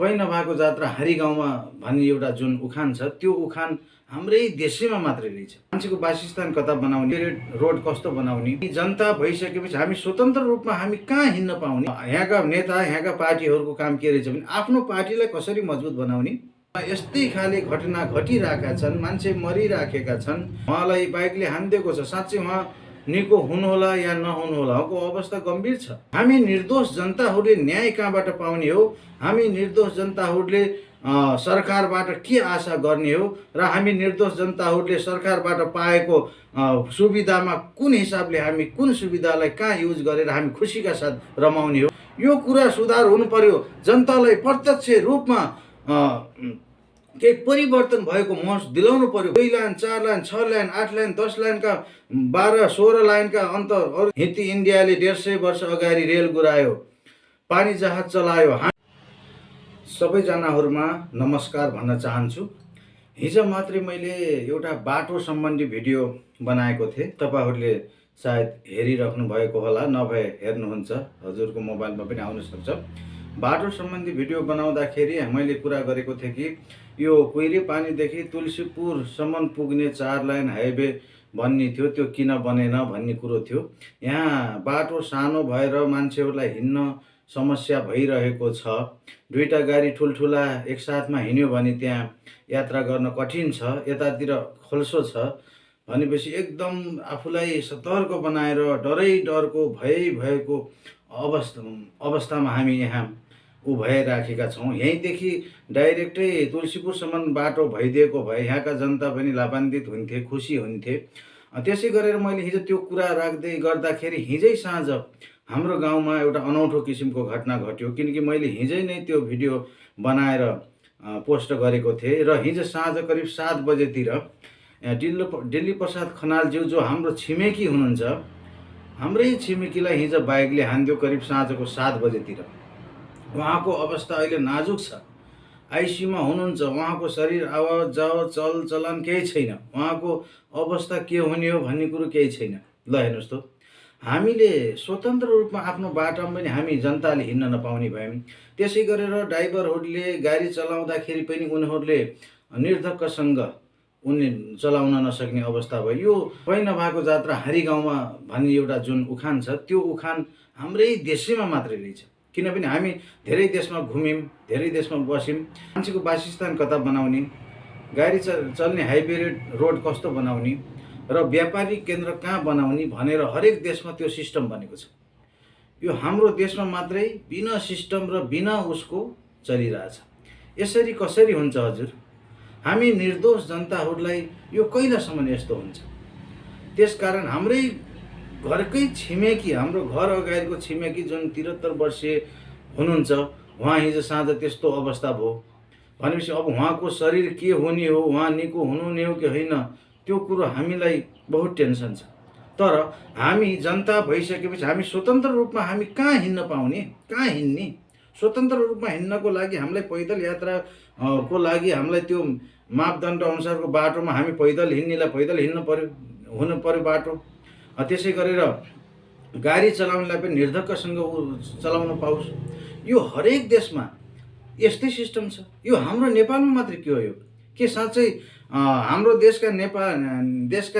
पै नभएको जात्रा हारी गाउँमा भन्ने एउटा जुन उखान छ त्यो उखान हाम्रै देशैमा मात्रै रहेछ। मान्छेको वासस्थान कता बनाउने, रोड कस्तो बनाउने, जनता भइसकेपछि हामी स्वतन्त्र रूपमा हामी कहाँ हिँड्न पाउने, यहाँका नेता यहाँका पार्टीहरूको काम के रहेछ भने आफ्नो पार्टीलाई कसरी मजबुत बनाउने। यस्तै खाले घटना घटिरहेका छन्, मान्छे मरिराखेका छन्, उहाँलाई बाइकले हानिदिएको छ, साँच्चै उहाँ निको हुनुहोला या नहुनुहोला को अवस्था गम्भीर छ। हामी निर्दोष जनताहरूले न्याय कहाँबाट पाउने हो, हामी निर्दोष जनताहरूले सरकारबाट के आशा गर्ने हो र हामी निर्दोष जनताहरूले सरकारबाट पाएको सुविधामा कुन हिसाबले हामी कुन सुविधालाई कहाँ युज गरेर हामी खुसीका साथ रमाउने हो, यो कुरा सुधार हुनु पर्यो। जनतालाई प्रत्यक्ष रूपमा केही परिवर्तन भएको महसुस दिलाउनु पर्यो। 2 लाइन 4 लाइन 6 लाइन 8 लाइन 10 लाइनका 12-16 लाइनका अन्त हिती इन्डियाले 150 वर्ष अगाडि रेल गुरायो, पानी जहाज चलायो। सबैजनाहरूमा नमस्कार भन्न चाहन्छु। हिजो मात्रै मैले एउटा बाटो सम्बन्धी भिडियो बनाएको थिएँ। तपाईहरूले सायद हेरिराख्नु भएको होला, नभए हेर्नुहुन्छ, हजुरको मोबाइलमा पनि आउन सक्छ। बाटो सम्बन्धी भिडियो बनाउँदाखेरि मैले कुरा गरेको थिएँ कि यो कुइरे पानीदेखि तुलसीपुरसम्म पुग्ने 4 लाइन हाइवे भन्ने थियो, त्यो किन बनेन भन्ने कुरो थियो। यहाँ बाटो सानो भएर मान्छेहरूलाई हिँड्न समस्या भइरहेको छ। 2टा गाडी ठुल्ठुला एकसाथमा हिँड्यो भने त्यहाँ यात्रा गर्न कठिन छ, यतातिर खोल्सो छ भनेपछि एकदम आफूलाई सतर्क बनाएर डरको भएको अवस्थामा हामी यहाँ भइराखेका छौँ। यहीँदेखि डाइरेक्टै तुलसीपुरसम्म बाटो भइदिएको भए यहाँका जनता पनि लाभान्वित हुन्थे, खुसी हुन्थे। त्यसै गरेर मैले हिजो त्यो कुरा राख्दै गर्दाखेरि हिजै साँझ हाम्रो गाउँमा एउटा अनौठो किसिमको घटना घट्यो, किनकि मैले हिजै नै त्यो भिडियो बनाएर पोस्ट गरेको थिएँ र हिजो साँझ करिब 7 बजेतिर दिल्ली प्रसाद खनालज्यू जो हाम्रो छिमेकी हुनुहुन्छ, हाम्रै छिमेकीलाई हिजो बाइकले हानिदियो करिब साँझको 7 बजेतिर। उहाँको अवस्था अहिले नाजुक छ, आइसियुमा हुनुहुन्छ, उहाँको शरीर आवाज जावत चलचलन केही छैन, उहाँको अवस्था के हुने हो भन्ने कुरो केही छैन। ल हेर्नुहोस् त, हामीले स्वतन्त्र रूपमा आफ्नो बाटोमा पनि हामी जनताले हिँड्न नपाउने भयौँ। त्यसै गरेर ड्राइभरहरूले गाडी चलाउँदाखेरि पनि उनीहरूले निर्धक्कसँग उनले चलाउन नसक्ने अवस्था भयो। यो पै नभएको जात्रा हारी गाउँमा भन्ने एउटा जुन उखान छ त्यो उखान हाम्रै देशैमा मात्रै रहेछ। किनभने हामी धेरै देशमा घुम्यौँ, धेरै देशमा बस्यौँ, मान्छेको वासस्थान कता बनाउने, गाडी चल्ने हाइवे रोड कस्तो बनाउने र व्यापारिक केन्द्र कहाँ बनाउने भनेर हरेक देशमा त्यो सिस्टम बनेको छ। यो हाम्रो देशमा मात्रै बिना सिस्टम र बिना उसको चलिरहेछ। यसरी कसरी हुन्छ हजुर? हामी निर्दोष जनताहरूलाई यो कहिलेसम्म यस्तो हुन्छ? त्यसकारण हाम्रै घरकै छिमेकी, हाम्रो घर अगाडिको छिमेकी जुन 73 वर्षीय हुनुहुन्छ, उहाँ हिजो साँझ त्यस्तो अवस्था भयो भनेपछि अब उहाँको शरीर के हुने हो, उहाँ निको हुनुहुने हो कि होइन, त्यो कुरो हामीलाई बहुत टेन्सन छ। तर हामी जनता भइसकेपछि हामी स्वतन्त्र रूपमा हामी कहाँ हिँड्न पाउने, कहाँ हिँड्ने? स्वतन्त्र रूपमा हिँड्नको लागि हामीलाई पैदल यात्रा को लागि हामीलाई त्यो मापदण्ड अनुसारको बाटोमा हामी पैदल हिँड्नेलाई पैदल हिँड्नु पर्यो, हुनु पर्यो बाटो। त्यसै गरेर गाडी चलाउनेलाई पनि निर्धक्कसँग चलाउन पाओस्। यो हरेक देशमा यस्तै सिस्टम छ। यो हाम्रो नेपालमा मात्रै के हो? यो के साँच्चै हाम्रो देशका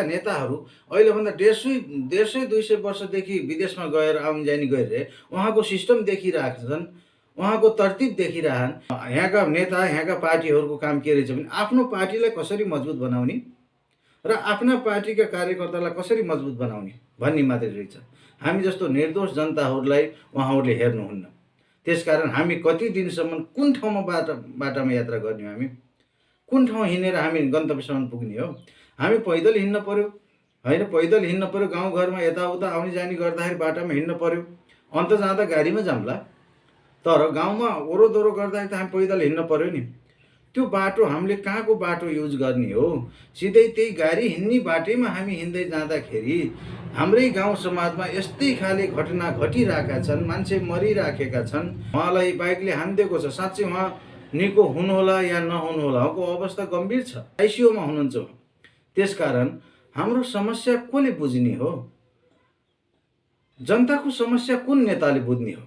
नेताहरू अहिलेभन्दा 150-200 वर्षदेखि विदेशमा गएर आउन जानी गरिरहे, उहाँको सिस्टम देखिरहेछन्, उहाँको तरतिब देखिरहन्। यहाँका नेता यहाँका पार्टीहरूको काम के रहेछ भने आफ्नो पार्टीलाई कसरी मजबुत बनाउने र आफ्ना पार्टीका कार्यकर्तालाई कसरी मजबुत बनाउने भन्ने मात्रै रहेछ। हामी जस्तो निर्दोष जनताहरूलाई उहाँहरूले हेर्नुहुन्न। त्यसकारण हामी कति दिनसम्म कुन ठाउँमा बाटामा यात्रा गर्ने हो? हामी कुन ठाउँ हिँडेर हामी गन्तव्यसम्म पुग्ने हो? हामी पैदल हिँड्न पर्यो होइन? पैदल हिँड्न पर्यो, गाउँघरमा यताउता आउने जाने गर्दाखेरि बाटामा हिँड्न पर्यो, अन्त जाँदा गाडीमा जाम्ला। तर गाउँमा ओरोदोरो गर्दाखेरि त हामी पैदल हिँड्न पर्यो नि। त्यो बाटो हामीले कहाँको बाटो युज गर्ने हो? सिधै त्यही गाडी हिँड्ने बाटैमा हामी हिँड्दै जाँदाखेरि हाम्रै गाउँ समाजमा यस्तै खाले घटना घटिरहेका छन्, मान्छे मरिराखेका छन्, उहाँलाई बाइकले हानिदिएको छ, साँच्चै उहाँ निको हुनुहोला या नहुनुहोला को अवस्था गम्भीर छ, आइसियुमा हुनुहुन्छ। त्यसकारण हाम्रो समस्या कसले बुझ्ने हो? जनताको समस्या कुन नेताले बुझ्ने हो?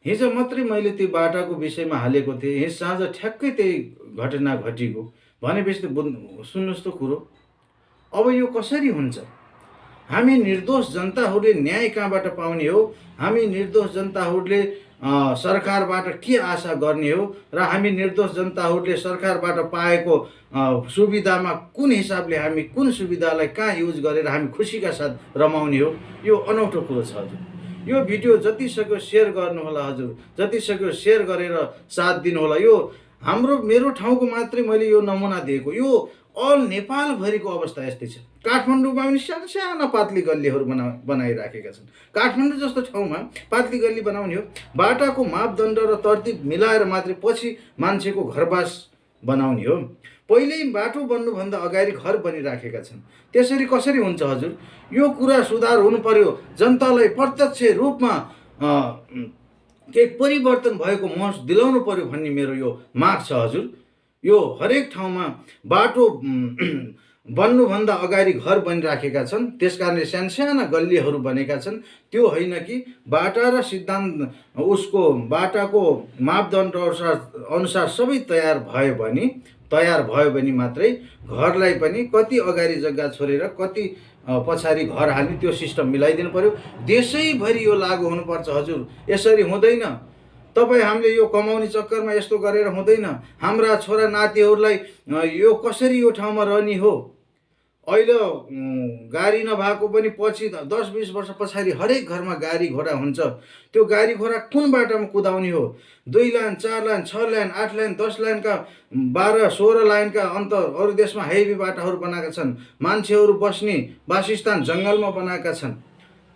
हिजो मात्रै मैले त्यो बाटाको विषयमा हालेको थिएँ, हिजो साँझ ठ्याक्कै त्यही घटना घटेको भनेपछि त सुन्नुहोस् त कुरो। अब यो कसरी हुन्छ? हामी निर्दोष जनताहरूले न्याय कहाँबाट पाउने हो? हामी निर्दोष जनताहरूले सरकारबाट के आशा गर्ने हो? र हामी निर्दोष जनताहरूले सरकारबाट पाएको सुविधामा कुन हिसाबले हामी कुन सुविधालाई कहाँ युज गरेर हामी खुसीका साथ रमाउने हो? यो अनौठो कुरो छ हजुर। यो भिडियो जति सक्यो सेयर गर्नुहोला हजुर, जति सक्यो सेयर गरेर साथ दिनुहोला। यो मेरो ठाउँको मात्रै मैले यो नमुना दिएको, यो अल नेपालभरिको अवस्था यस्तै छ। काठमाडौँमा पनि साना साना पातली गल्लीहरू बनाइराखेका छन्। काठमाडौँ जस्तो ठाउँमा पातली गल्ली बनाउने हो, बाटाको मापदण्ड र तरतिब मिलाएर मात्रै पछि मान्छेको घरबास बनाउने हो। पहिल्यै बाटो बन्नुभन्दा अगाडि घर बनिराखेका छन्। त्यसरी कसरी हुन्छ हजुर? यो कुरा सुधार हुनु पर्यो। जनतालाई प्रत्यक्ष रूपमा केही परिवर्तन भएको महसुस दिलाउनु पर्यो भन्ने मेरो यो माग छ हजुर। यो हरेक ठाउँमा बाटो बन्नुभन्दा अगाडि घर बनिराखेका छन्, त्यसकारणले साना गल्लीहरू बनेका छन्। त्यो होइन कि बाटा र सिद्धान्त उसको बाटाको मापदण्ड अनुसार सबै तयार भयो भने मात्रै घरलाई पनि कति अगाडि जग्गा छोडेर कति पछाडि घर हाल्ने त्यो सिस्टम मिलाइदिनु पर्यो। देशैभरि यो लागू हुनुपर्छ हजुर। यसरी हुँदैन। तपाईँ हामीले यो कमाउने चक्करमा यस्तो गरेर हुँदैन। हाम्रा छोरा नातिहरूलाई यो कसरी यो ठाउँमा रहने हो? अहिले गाडी नभएको पनि पछि 10-20 वर्ष पछाडि हरेक घरमा गाडी घोडा हुन्छ। त्यो गाडी घोडा कुन बाटामा कुदाउने हो? 2 लाइन, 4 लाइन, 6 लाइन, 8 लाइन, 10 लाइनका 12-16 लाइनका अन्त अरू देशमा हेभी बाटाहरू बनाएका छन्। मान्छेहरू बस्ने वासस्थान जङ्गलमा बनाएका छन्।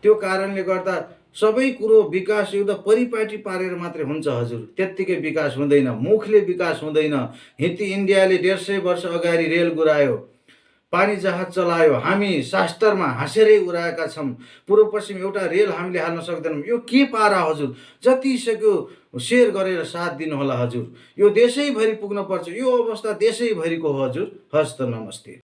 त्यो कारणले गर्दा सबै कुरो विकास एउटा परिपाटी पारेर मात्रै हुन्छ हजुर। त्यत्तिकै विकास हुँदैन, मुखले विकास हुँदैन। हिती इन्डियाले 150 वर्ष अगाडि रेल गुरायो, पानी जहाज चलायो, हामी शास्त्रमा हाँसेरै उडाएका छौँ। पूर्व पश्चिम एउटा रेल हामीले हाल्न सक्दैनौँ। यो के पारा हजुर? जति सक्यो सेयर गरेर साथ दिनुहोला हजुर। यो देशैभरि पुग्न पर्छ। यो अवस्था देशैभरिको हो हजुर। हस्त नमस्ते।